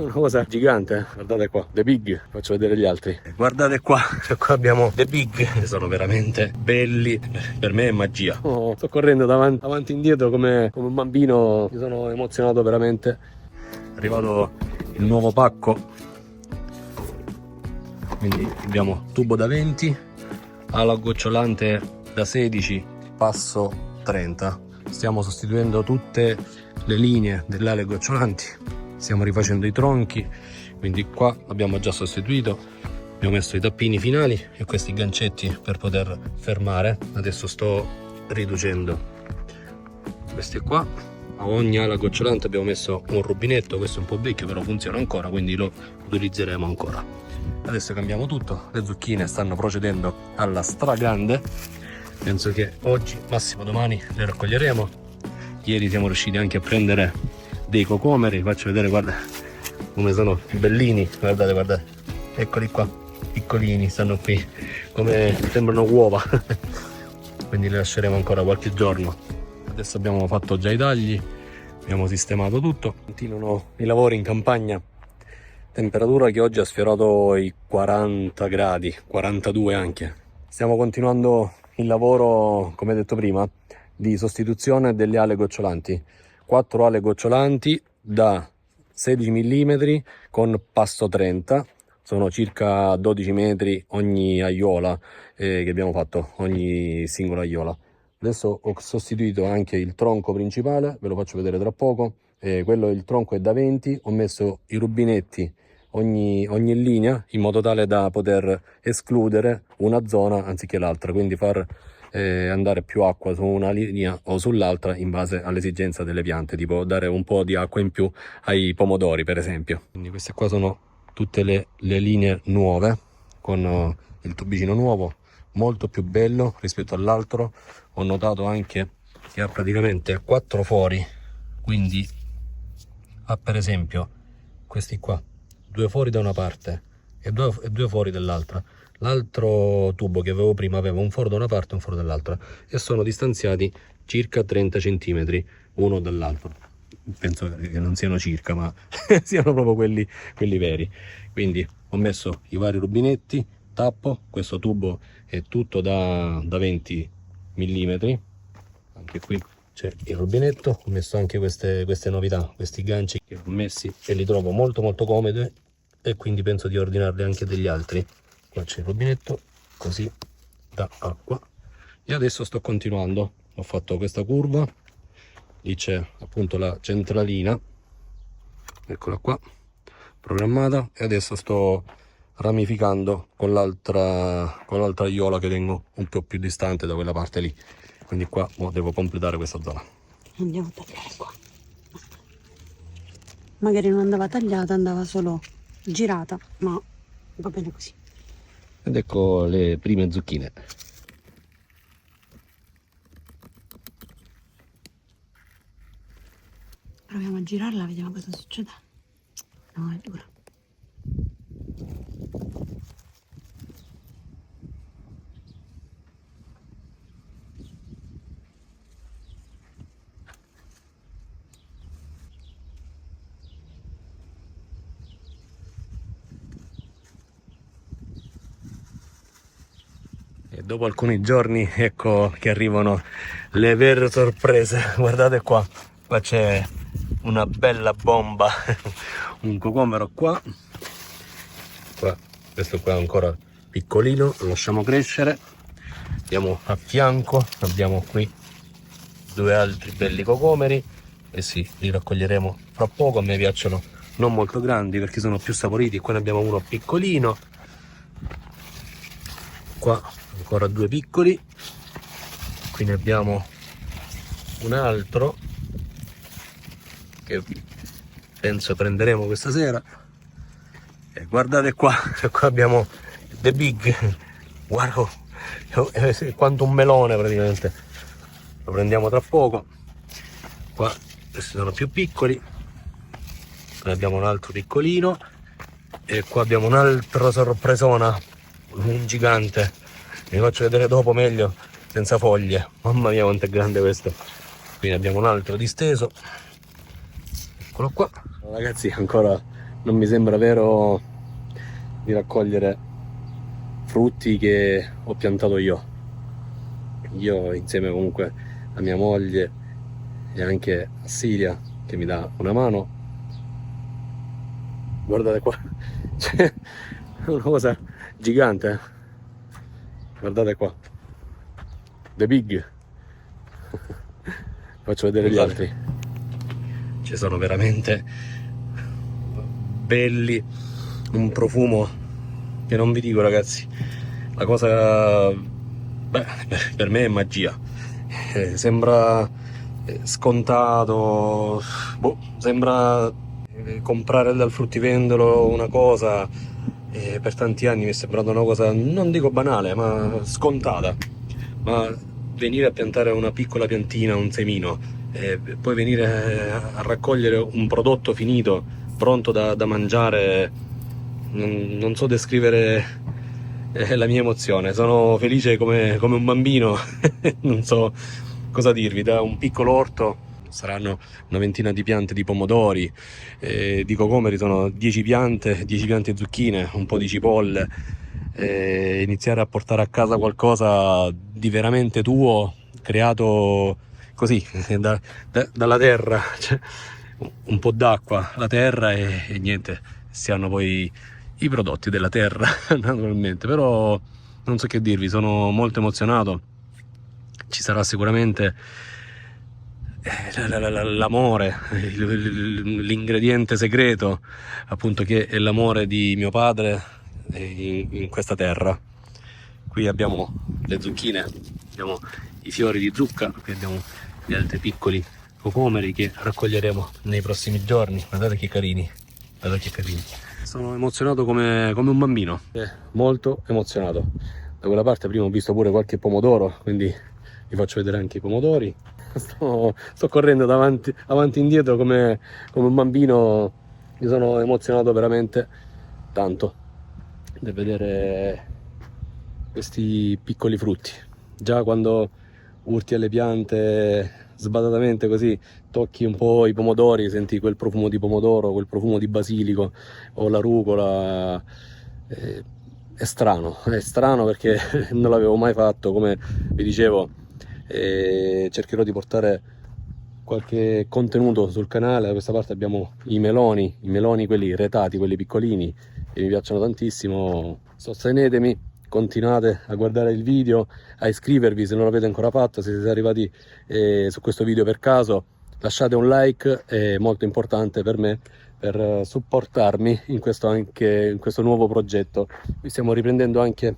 una cosa gigante, guardate qua, The Big, faccio vedere gli altri, guardate qua, qua abbiamo The Big, sono veramente belli, per me è magia. Sto correndo davanti e indietro come un bambino, mi sono emozionato veramente. È arrivato il nuovo pacco, quindi abbiamo tubo da 20, ala gocciolante da 16, passo 30. Stiamo sostituendo tutte le linee delle ale gocciolanti, stiamo rifacendo i tronchi, quindi qua abbiamo già sostituito, abbiamo messo i tappini finali e questi gancetti per poter fermare. Adesso sto riducendo questi qua. A ogni ala gocciolante abbiamo messo un rubinetto, questo è un po' vecchio però funziona ancora, quindi lo utilizzeremo ancora. Adesso cambiamo tutto, le zucchine stanno procedendo alla stragrande, penso che oggi, massimo domani, le raccoglieremo. Ieri siamo riusciti anche a prendere dei cocomeri, faccio vedere, guarda come sono bellini, guardate, guardate, eccoli qua, piccolini, stanno qui, come sembrano uova, quindi le lasceremo ancora qualche giorno. Adesso abbiamo fatto già i tagli, abbiamo sistemato tutto, continuano i lavori in campagna, temperatura che oggi ha sfiorato i 40 gradi, 42 anche. Stiamo continuando il lavoro, come detto prima, di sostituzione delle ale gocciolanti, 4 ale gocciolanti da 16 mm con passo 30, sono circa 12 metri ogni aiola che abbiamo fatto, ogni singola aiola. Adesso ho sostituito anche il tronco principale, ve lo faccio vedere tra poco, il tronco è da 20, ho messo i rubinetti ogni linea in modo tale da poter escludere una zona anziché l'altra, quindi far andare più acqua su una linea o sull'altra in base all'esigenza delle piante, tipo dare un po' di acqua in più ai pomodori per esempio. Quindi queste qua sono tutte le linee nuove con il tubicino nuovo, molto più bello rispetto all'altro. Ho notato anche che ha praticamente 4 fori, quindi ha per esempio questi qua, 2 fori da una parte e 2 fori dall'altra. L'altro tubo che avevo prima aveva un foro da una parte e un foro dall'altra e sono distanziati circa 30 cm uno dall'altro. Penso che non siano circa, ma siano proprio quelli veri. Quindi ho messo i vari rubinetti, tappo, questo tubo è tutto da 20 mm, anche qui c'è il rubinetto. Ho messo anche queste novità, questi ganci che ho messi e li trovo molto comodi e quindi penso di ordinarli anche degli altri. Qua c'è il rubinetto, così da acqua. E adesso sto continuando, ho fatto questa curva, lì c'è appunto la centralina, eccola qua, programmata, e adesso sto ramificando con l'altra aiola che tengo un po' più distante da quella parte lì, quindi qua devo completare questa zona. Andiamo a tagliare qua, magari non andava tagliata, andava solo girata, ma va bene così. Ed ecco le prime zucchine. Proviamo a girarla, vediamo cosa succede. No, è dura. E dopo alcuni giorni ecco che arrivano le vere sorprese. Guardate qua, qua c'è una bella bomba, un cocomero qua, questo qua è ancora piccolino, lo lasciamo crescere. Andiamo a fianco, abbiamo qui 2 altri belli cocomeri e sì, li raccoglieremo fra poco. A me piacciono non molto grandi perché sono più saporiti. Qua ne abbiamo uno piccolino, qua ancora 2 piccoli, qui ne abbiamo un altro che penso prenderemo questa sera. E guardate qua, qua abbiamo The Big, guarda quanto un melone praticamente, lo prendiamo tra poco. Qua questi sono più piccoli, ne abbiamo un altro piccolino e qua abbiamo un'altra sorpresona, un gigante, vi faccio vedere dopo meglio senza foglie. Mamma mia quanto è grande questo. Qui ne abbiamo un altro disteso, eccolo qua. Ragazzi, ancora non mi sembra vero di raccogliere frutti che ho piantato io insieme comunque a mia moglie e anche a Siria che mi dà una mano. Guardate qua, c'è una cosa gigante, eh? Guardate qua, the big. Faccio vedere gli altri. Ci sono veramente belli, un profumo che non vi dico, ragazzi. La cosa, beh, per me è magia. Sembra scontato, boh, sembra comprare dal fruttivendolo una cosa, per tanti anni mi è sembrata una cosa, non dico banale, ma scontata. Ma venire a piantare una piccola piantina, un semino, poi venire a raccogliere un prodotto finito, pronto da mangiare, non so descrivere la mia emozione. Sono felice come un bambino, non so cosa dirvi. Da un piccolo orto saranno una ventina di piante di pomodori, di cocomeri sono 10 piante zucchine, un po' di cipolle. Iniziare a portare a casa qualcosa di veramente tuo, creato così dalla terra, cioè, un po' d'acqua, la terra e niente, si hanno poi i prodotti della terra naturalmente. Però non so che dirvi, sono molto emozionato. Ci sarà sicuramente l'amore, l'ingrediente segreto, appunto, che è l'amore di mio padre in questa terra. Qui abbiamo le zucchine, abbiamo i fiori di zucca, qui abbiamo gli altri piccoli cocomeri che raccoglieremo nei prossimi giorni. Guardate che carini, guardate che carini. Sono emozionato come un bambino, molto emozionato. Da quella parte prima ho visto pure qualche pomodoro, quindi vi faccio vedere anche i pomodori. Sto correndo avanti e indietro come un bambino. Mi sono emozionato veramente tanto nel vedere questi piccoli frutti. Già quando urti alle piante sbadatamente così, tocchi un po' i pomodori, senti quel profumo di pomodoro, quel profumo di basilico o la rucola. È strano perché non l'avevo mai fatto, come vi dicevo. Cercherò di portare qualche contenuto sul canale. Da questa parte abbiamo i meloni quelli retati, quelli piccolini, che mi piacciono tantissimo. Sostenetemi, continuate a guardare il video, a iscrivervi se non l'avete ancora fatto. Se siete arrivati su questo video per caso, lasciate un like, è molto importante per me, per supportarmi in questo nuovo progetto. Qui stiamo riprendendo anche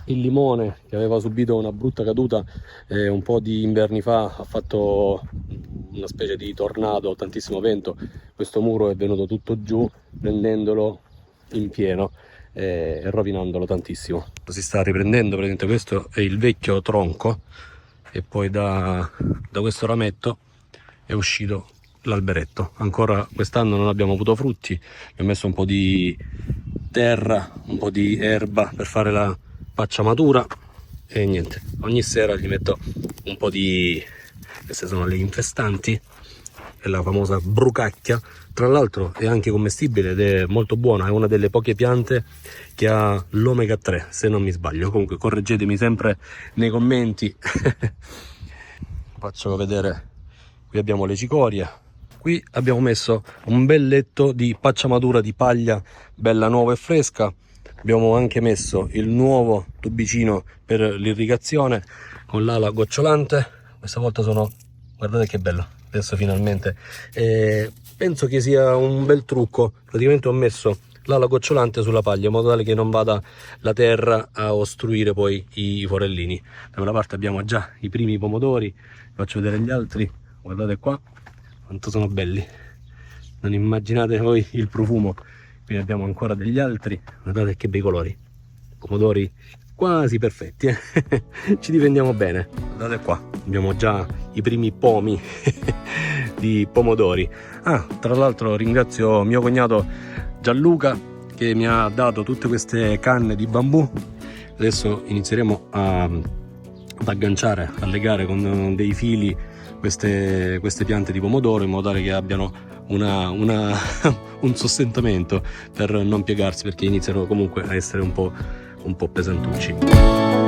il limone che aveva subito una brutta caduta un po' di inverni fa. Ha fatto una specie di tornado, tantissimo vento, questo muro è venuto tutto giù, prendendolo in pieno e rovinandolo tantissimo. Si sta riprendendo, praticamente questo è il vecchio tronco e poi da questo rametto è uscito l'alberetto. Ancora quest'anno non abbiamo avuto frutti, ho messo un po' di terra, un po' di erba per fare la pacciamatura e niente, ogni sera gli metto un po' di, queste sono le infestanti, è la famosa brucacchia. Tra l'altro è anche commestibile ed è molto buona, è una delle poche piante che ha l'omega 3 se non mi sbaglio. Comunque correggetemi sempre nei commenti. Faccio vedere, qui abbiamo le cicorie, qui abbiamo messo un bel letto di pacciamatura di paglia bella nuova e fresca. Abbiamo anche messo il nuovo tubicino per l'irrigazione con l'ala gocciolante. Questa volta guardate che bello, adesso finalmente. Penso che sia un bel trucco. Praticamente ho messo l'ala gocciolante sulla paglia in modo tale che non vada la terra a ostruire poi i forellini. Da quella parte abbiamo già i primi pomodori, vi faccio vedere gli altri. Guardate qua quanto sono belli, non immaginate voi il profumo. Qui abbiamo ancora degli altri, guardate che bei colori, pomodori quasi perfetti, ci difendiamo bene. Guardate qua, abbiamo già i primi pomi di pomodori. Tra l'altro ringrazio mio cognato Gianluca che mi ha dato tutte queste canne di bambù. Adesso inizieremo ad agganciare, a legare con dei fili queste piante di pomodoro in modo tale che abbiano un sostentamento per non piegarsi, perché iniziano comunque a essere un po' pesantucci.